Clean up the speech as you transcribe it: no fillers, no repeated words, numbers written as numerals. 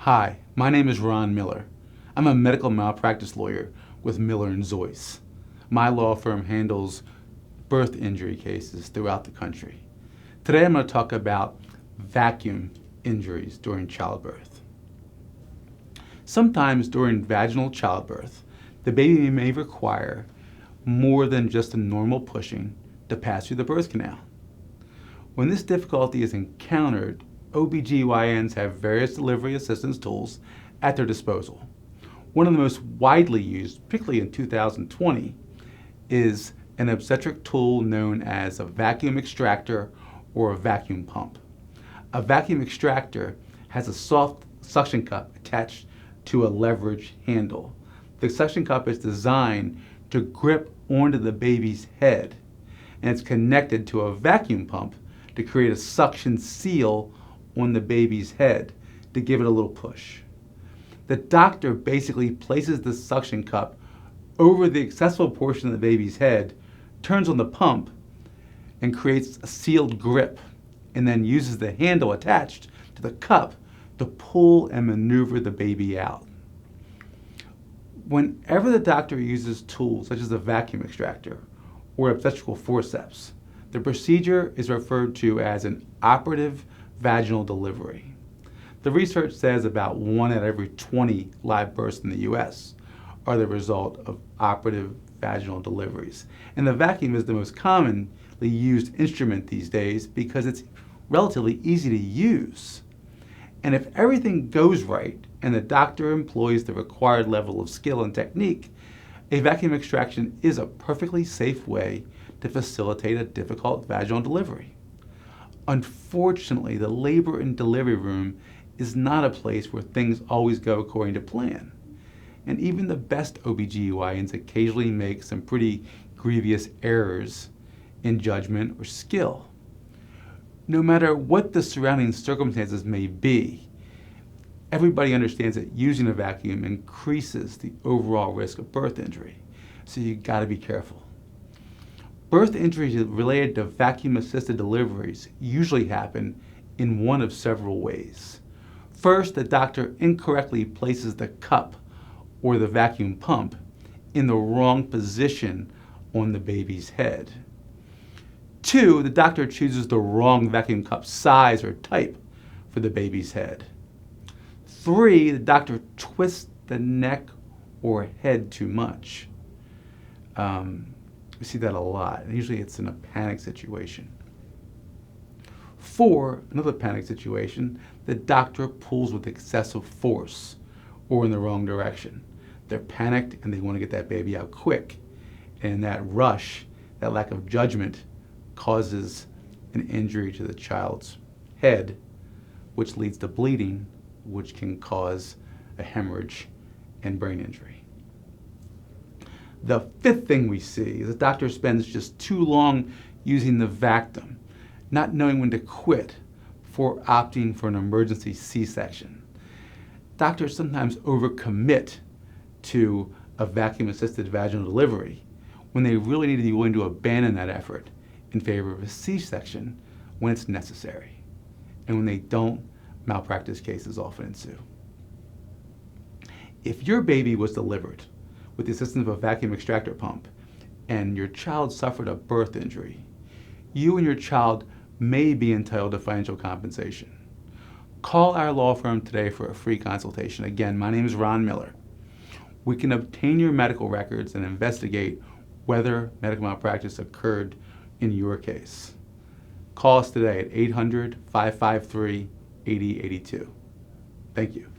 Hi, my name is Ron Miller. I'm a medical malpractice lawyer with Miller & Zoyce. My law firm handles birth injury cases throughout the country. Today I'm going to talk about vacuum injuries during childbirth. Sometimes during vaginal childbirth, the baby may require more than just a normal pushing to pass through the birth canal. When this difficulty is encountered, OBGYNs have various delivery assistance tools at their disposal. One of the most widely used, particularly in 2020, is an obstetric tool known as a vacuum extractor or a vacuum pump. A vacuum extractor has a soft suction cup attached to a leverage handle. The suction cup is designed to grip onto the baby's head, and it's connected to a vacuum pump to create a suction seal on the baby's head to give it a little push. The doctor basically places the suction cup over the accessible portion of the baby's head, turns on the pump, and creates a sealed grip, and then uses the handle attached to the cup to pull and maneuver the baby out. Whenever the doctor uses tools such as a vacuum extractor or obstetrical forceps, the procedure is referred to as an operative vaginal delivery. The research says about 1 out of every 20 live births in the U.S. are the result of operative vaginal deliveries. And the vacuum is the most commonly used instrument these days because it's relatively easy to use. And if everything goes right and the doctor employs the required level of skill and technique, a vacuum extraction is a perfectly safe way to facilitate a difficult vaginal delivery. Unfortunately, the labor and delivery room is not a place where things always go according to plan. And even the best OBGYNs occasionally make some pretty grievous errors in judgment or skill. No matter what the surrounding circumstances may be, everybody understands that using a vacuum increases the overall risk of birth injury. So you gotta be careful. Birth injuries related to vacuum-assisted deliveries usually happen in one of several ways. First, the doctor incorrectly places the cup or the vacuum pump in the wrong position on the baby's head. 2, the doctor chooses the wrong vacuum cup size or type for the baby's head. 3, the doctor twists the neck or head too much. We see that a lot, and usually it's in a panic situation. 4, another panic situation, the doctor pulls with excessive force or in the wrong direction. They're panicked and they want to get that baby out quick. And that rush, that lack of judgment, causes an injury to the child's head, which leads to bleeding, which can cause a hemorrhage and brain injury. The 5th thing we see is the doctor spends just too long using the vacuum, not knowing when to quit before opting for an emergency C-section. Doctors sometimes overcommit to a vacuum-assisted vaginal delivery when they really need to be willing to abandon that effort in favor of a C-section when it's necessary. And when they don't, malpractice cases often ensue. If your baby was delivered with the assistance of a vacuum extractor pump and your child suffered a birth injury, you and your child may be entitled to financial compensation. Call our law firm today for a free consultation. Again, my name is Ron Miller. We can obtain your medical records and investigate whether medical malpractice occurred in your case. Call us today at 800-553-8082. Thank you.